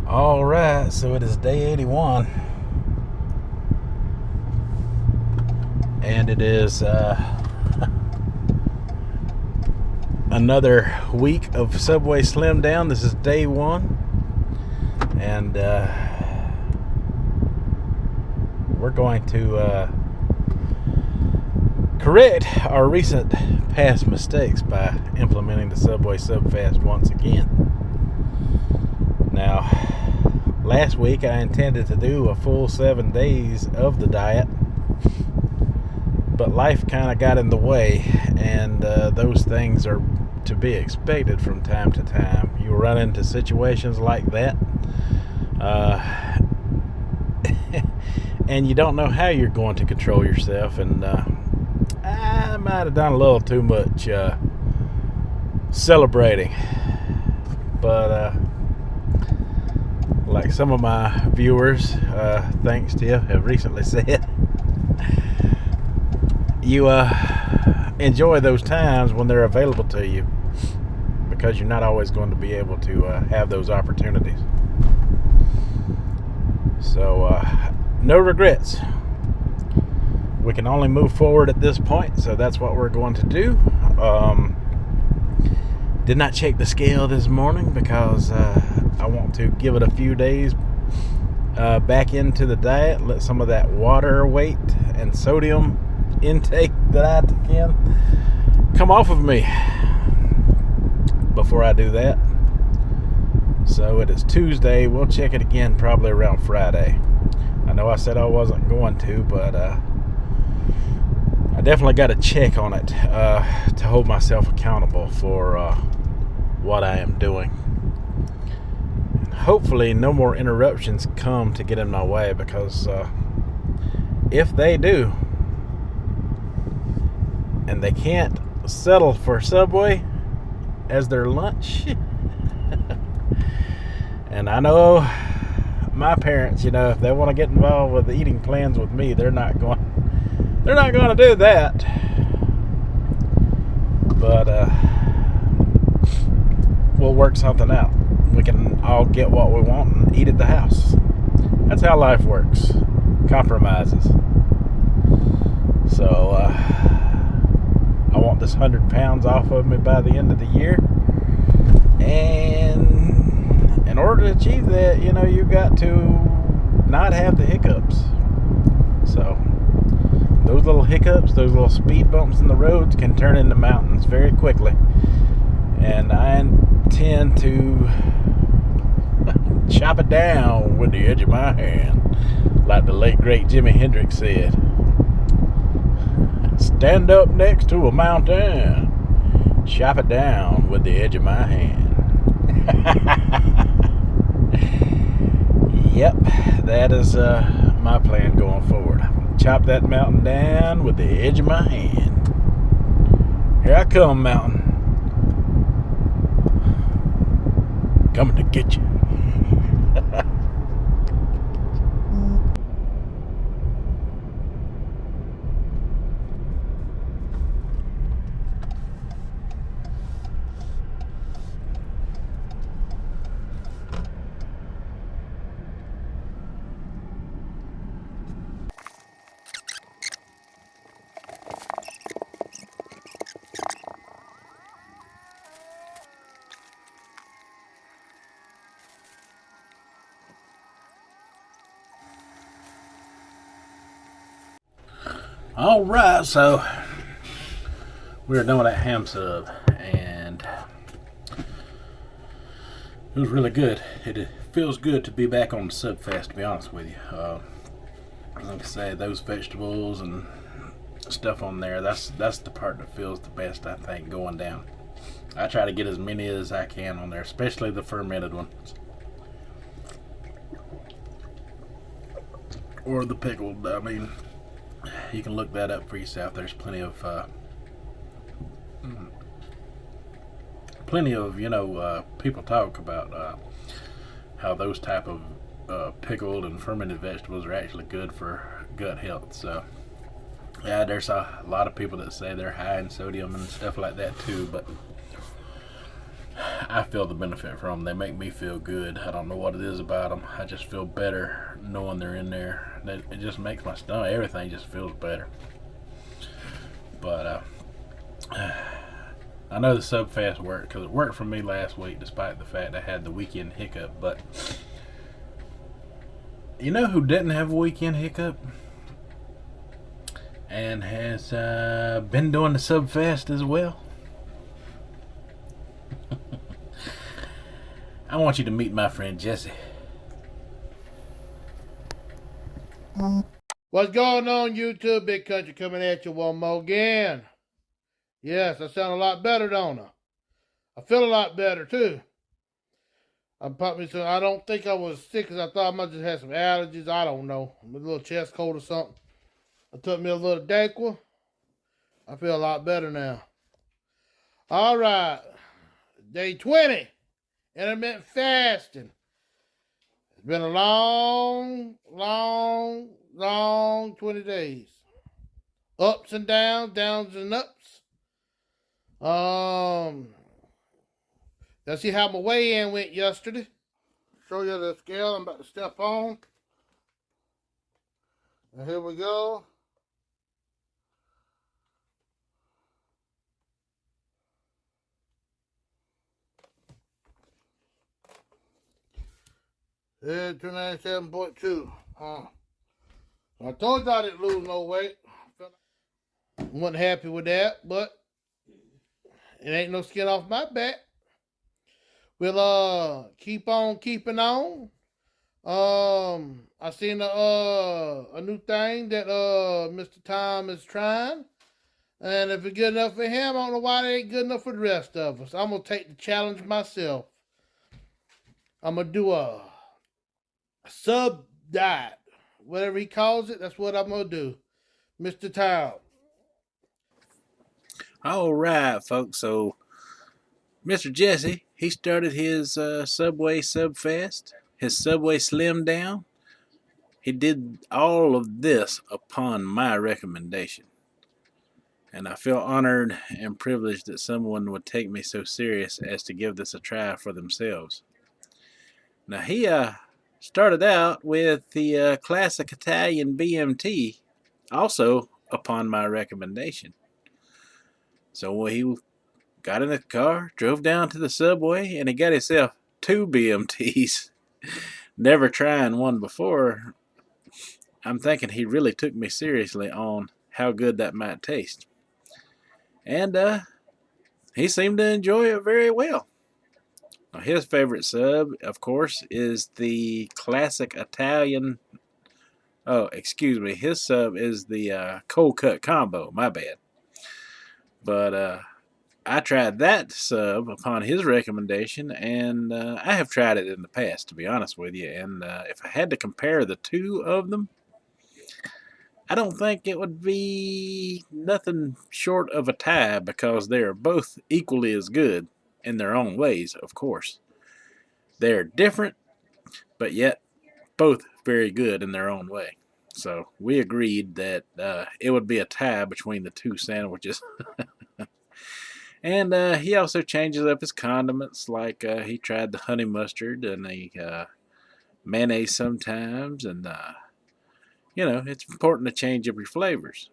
All right, so it is day 81, and it is another week of Subway Slim Down. This is day one, and we're going to correct our recent past mistakes by implementing the Subway Sub Fast once again. Now, last week I intended to do a full 7 days of the diet, but life kind of got in the way, and those things are to be expected from time to time. You run into situations like that, and you don't know how you're going to control yourself, and I might have done a little too much celebrating, but like some of my viewers, thanks to you, have recently said, you enjoy those times when they're available to you, because you're not always going to be able to have those opportunities. So no regrets. We can only move forward at this point, so that's what we're going to do. Did not check the scale this morning because I want to give it a few days back into the diet, let some of that water weight and sodium intake that I took in come off of me before I do that. So it is Tuesday. We'll check it again probably around Friday. I know I said I wasn't going to, but I definitely got to check on it to hold myself accountable for what I am doing. And hopefully no more interruptions come to get in my way, because if they do, and they can't settle for Subway as their lunch, and I know my parents, if they want to get involved with eating plans with me, they're not going to do that. But we'll work something out. We can all get what we want and eat at the house. That's how life works. Compromises. So I want this 100 pounds off of me by the end of the year. And in order to achieve that, you've got to not have the hiccups. So those little hiccups, those little speed bumps in the roads can turn into mountains very quickly. And I intend to chop it down with the edge of my hand, like the late great Jimi Hendrix said. Stand up next to a mountain, chop it down with the edge of my hand. Yep, that is my plan going forward. I'm going to chop that mountain down with the edge of my hand. Here I come, mountain. Coming to get you. All right, so we were doing that ham sub, and it was really good. It feels good to be back on the sub fast, to be honest with you. Like I say, those vegetables and stuff on there, that's the part that feels the best, I think, going down. I try to get as many as I can on there, especially the fermented ones. Or the pickled, you can look that up for yourself. There's plenty of people talk about how those type of pickled and fermented vegetables are actually good for gut health. So yeah, there's a lot of people that say they're high in sodium and stuff like that too, but I feel the benefit from them. They make me feel good. I don't know what it is about them. I just feel better knowing they're in there. It just makes my stomach, everything just feels better. But I know the sub fast worked because it worked for me last week, despite the fact I had the weekend hiccup. But you know who didn't have a weekend hiccup and has been doing the sub fast as well? I want you to meet my friend Jesse. What's going on, YouTube? Big Country coming at you one more again. Yes, I sound a lot better, don't I? I feel a lot better, too. I don't think I was sick because I thought I might just have some allergies. I don't know. A little chest cold or something. I took me a little Dayquil. I feel a lot better now. All right. Day 20. Intermittent fasting. It's been a long 20 days. Ups and downs, downs and ups. Let's see how my weigh-in went yesterday. Show you the scale I'm about to step on. And here we go. Yeah, 297.2. I told you I didn't lose no weight. Wasn't happy with that, but it ain't no skin off my back. We'll keep on keeping on. I seen a new thing that Mr. Tom is trying. And if it's good enough for him, I don't know why it ain't good enough for the rest of us. I'm gonna take the challenge myself. I'm gonna do a sub diet. Whatever he calls it, that's what I'm gonna do. Mr. Tom. All right, folks. So, Mr. Jesse, he started his Subway Sub Fast, his Subway Slim Down. He did all of this upon my recommendation. And I feel honored and privileged that someone would take me so serious as to give this a try for themselves. Now, he started out with the classic Italian BMT, also upon my recommendation. So he got in the car, drove down to the Subway, and he got himself 2 BMTs. Never trying one before, I'm thinking he really took me seriously on how good that might taste. And he seemed to enjoy it very well. Now, his favorite sub, of course, is the classic Italian. Oh, excuse me. His sub is the cold cut combo. My bad. But I tried that sub upon his recommendation, and I have tried it in the past, to be honest with you. And if I had to compare the two of them, I don't think it would be nothing short of a tie because they are both equally as good in their own ways, of course. They're different, but yet both very good in their own way. So we agreed that it would be a tie between the two sandwiches. And he also changes up his condiments, like he tried the honey mustard and the mayonnaise sometimes. And, it's important to change up your flavors.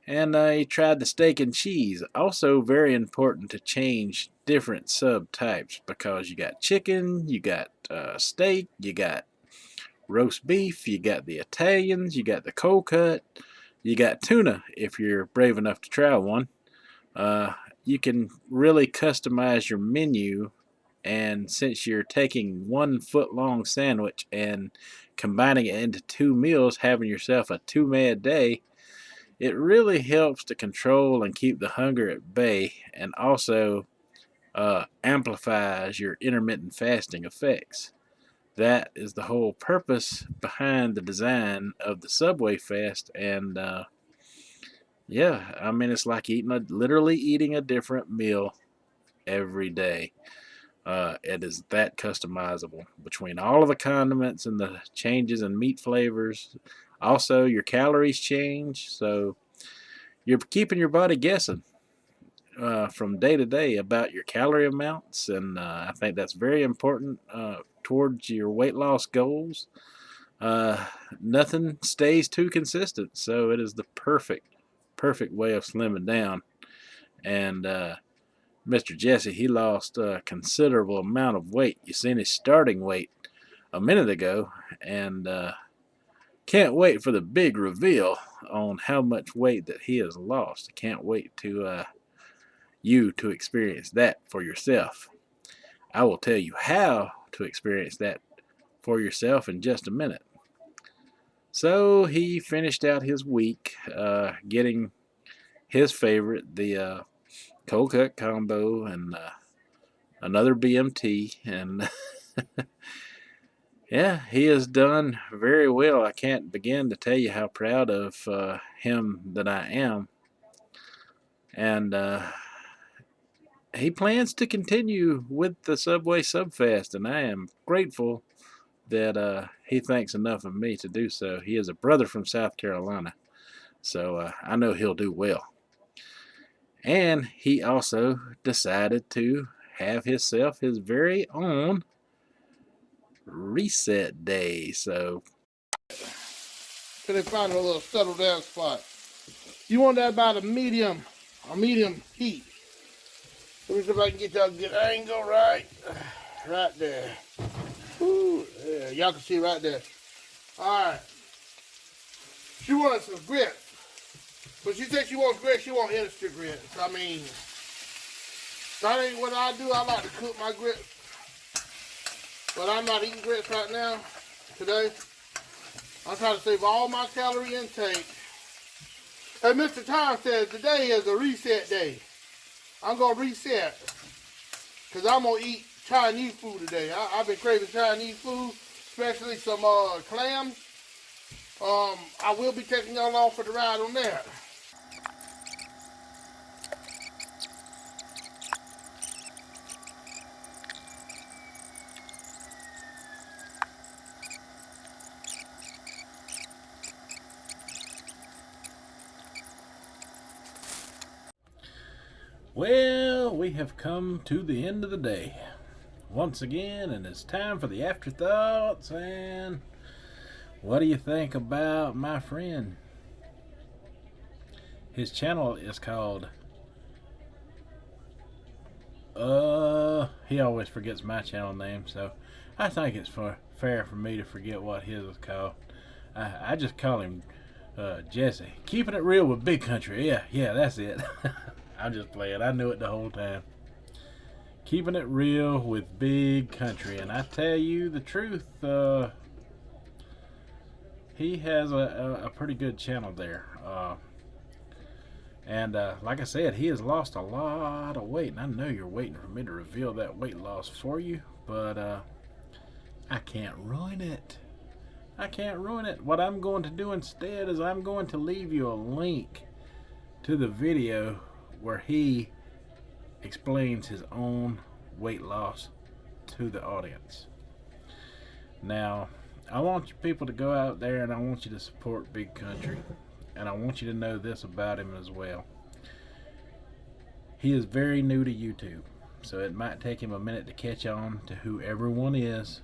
And he tried the steak and cheese. Also, very important to change different subtypes because you got chicken, you got steak, you got roast beef, you got the Italians, you got the cold cut, you got tuna if you're brave enough to try one. You can really customize your menu, and since you're taking 1 foot long sandwich and combining it into 2 meals, having yourself a 2 meal day, it really helps to control and keep the hunger at bay, and also amplifies your intermittent fasting effects. That is the whole purpose behind the design of the Subway Fast, and yeah, I mean it's like literally eating a different meal every day. It is that customizable between all of the condiments and the changes in meat flavors. Also, your calories change, so you're keeping your body guessing. from day to day about your calorie amounts, and I think that's very important towards your weight loss goals. Uh, Nothing stays too consistent, so it is the perfect way of slimming down. And Mr. Jesse, he lost a considerable amount of weight. You seen his starting weight a minute ago, and can't wait for the big reveal on how much weight that he has lost. I can't wait to you to experience that for yourself. I will tell you how to experience that for yourself in just a minute. So he finished out his week getting his favorite, the cold cut combo, and another BMT. And yeah, he has done very well. I can't begin to tell you how proud of him that I am. And he plans to continue with the Subway Subfast, and I am grateful that he thinks enough of me to do so. He is a brother from South Carolina, so I know he'll do well. And he also decided to have himself his very own reset day. So Till they find a little settle down spot. You want that about a medium heat. Let me see if I can get y'all a good angle right there. Ooh, yeah, y'all can see right there. Alright. She wants some grits. But she said she wants grits, she wants instant grits. I mean, that ain't what I do. I like to cook my grits. But I'm not eating grits right now, today. I'm trying to save all my calorie intake. And Mr. Tom says today is a reset day. I'm going to reset. Because I'm going to eat Chinese food today. I've been craving Chinese food, especially some clams. I will be taking y'all along for the ride on that. well, we have come to the end of the day once again, and it's time for the afterthoughts. And what do you think about my friend? His channel is called he always forgets my channel name, so I think it's fair for me to forget what his is called. I just call him Jesse. Keeping it real with Big Country. Yeah, that's it. I'm just playing. I knew it the whole time. Keeping it real with Big Country, and I tell you the truth, he has a pretty good channel there. And like I said, he has lost a lot of weight, and I know you're waiting for me to reveal that weight loss for you, but I can't ruin it. I can't ruin it. What I'm going to do instead is I'm going to leave you a link to the video where he explains his own weight loss to the audience. Now, I want you people to go out there and I want you to support Big Country. And I want you to know this about him as well. He is very new to YouTube, so it might take him a minute to catch on to who everyone is.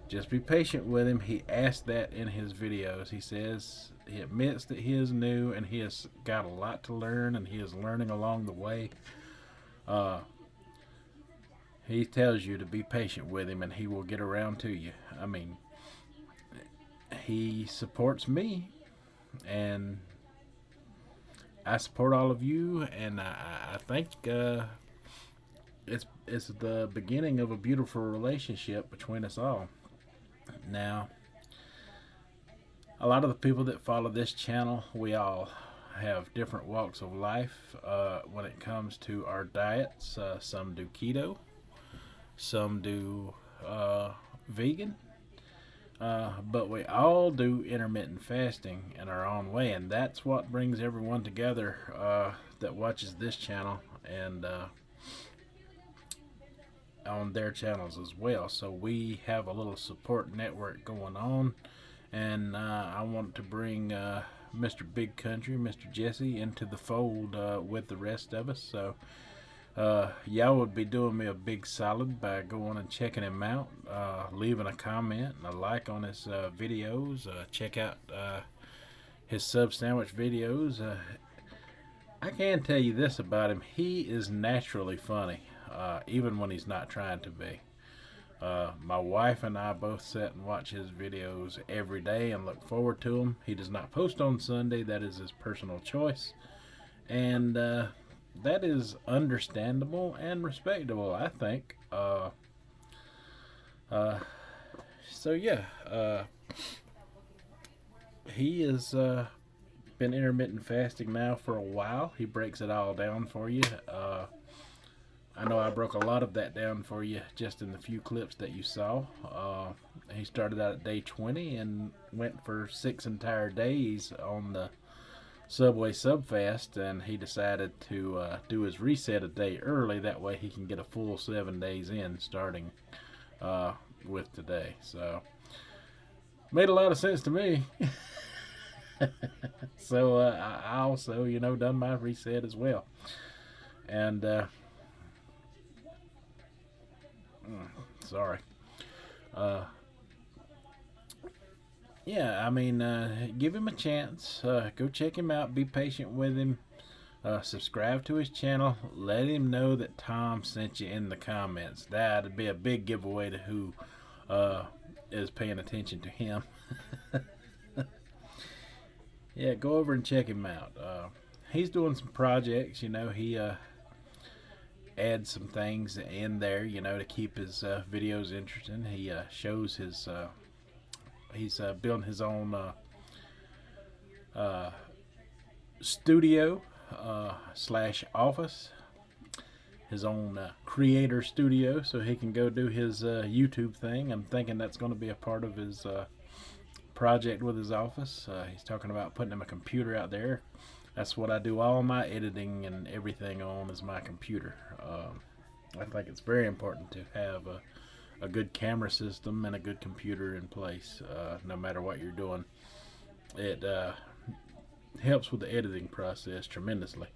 Just be patient with him. He asked that in his videos. He says he admits that he is new and he has got a lot to learn, and he is learning along the way. He tells you to be patient with him and he will get around to you. I mean, he supports me, and I support all of you, and I think it's the beginning of a beautiful relationship between us all. Now, a lot of the people that follow this channel, we all have different walks of life when it comes to our diets. Some do keto, some do vegan, but we all do intermittent fasting in our own way, and that's what brings everyone together that watches this channel and on their channels as well. So we have a little support network going on, and I want to bring Mr. Big Country, Mr. Jesse, into the fold with the rest of us. So y'all would be doing me a big solid by going and checking him out, leaving a comment and a like on his videos. Check out his sub sandwich videos. I can tell you this about him: he is naturally funny, even when he's not trying to be. My wife and I both sit and watch his videos every day and look forward to them. He does not post on Sunday; that is his personal choice, and that is understandable and respectable, I think. So yeah, he has been intermittent fasting now for a while. He breaks it all down for you. I know I broke a lot of that down for you just in the few clips that you saw. He started out at day 20 and went for 6 entire days on the Subway Subfast, and he decided to do his reset a day early. That way he can get a full 7 days in, starting with today. So, made a lot of sense to me. So I also, done my reset as well. And sorry. Yeah, I mean, give him a chance. Go check him out. Be patient with him. Subscribe to his channel. Let him know that Tom sent you in the comments. That'd be a big giveaway to who is paying attention to him. Yeah, go over and check him out. He's doing some projects. He adds some things in there, to keep his videos interesting. He shows his he's building his own studio slash office, his own creator studio, so he can go do his YouTube thing. I'm thinking that's going to be a part of his project with his office. He's talking about putting him a computer out there. That's what I do all my editing and everything on, is my computer. I think it's very important to have a good camera system and a good computer in place, no matter what you're doing. It helps with the editing process tremendously.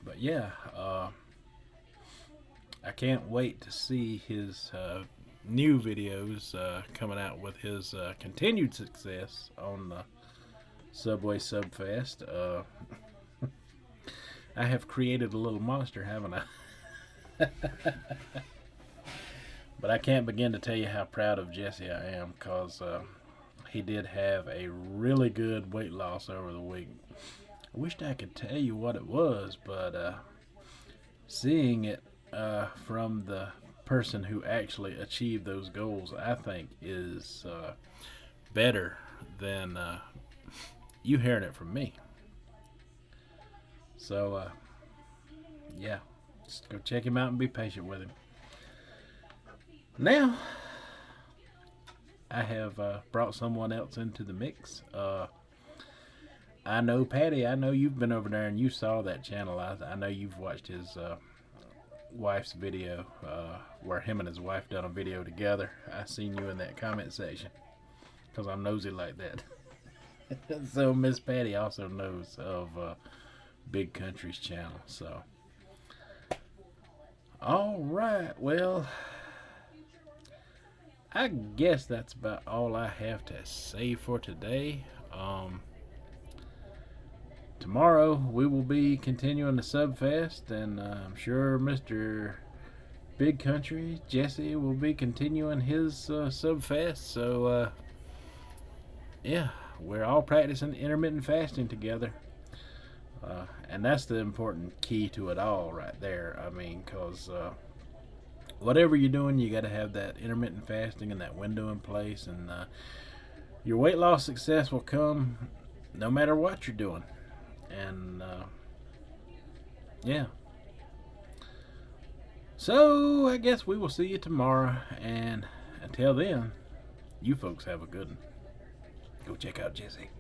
But yeah, I can't wait to see his new videos coming out with his continued success on the Subway Subfast. I have created a little monster, haven't I? But I can't begin to tell you how proud of Jesse I am, because he did have a really good weight loss over the week. I wished I could tell you what it was, but seeing it from the person who actually achieved those goals, I think is better than you hearing it from me. So yeah, just go check him out and be patient with him. Now I have brought someone else into the mix. I know, Patty, I know you've been over there and you saw that channel. I know you've watched his wife's video where him and his wife done a video together. I seen you in that comment section because I'm nosy like that. So Miss Patty also knows of Big Country's channel. So all right, well, I guess that's about all I have to say for today. Tomorrow we will be continuing the Subfast, and I'm sure Mr. Big Country, Jesse, will be continuing his Subfast. So yeah, we're all practicing intermittent fasting together. And that's the important key to it all right there. I mean, because whatever you're doing, you got to have that intermittent fasting and that window in place, and your weight loss success will come no matter what you're doing. And yeah, so I guess we will see you tomorrow, and until then, you folks have a good one. Go check out Jesse.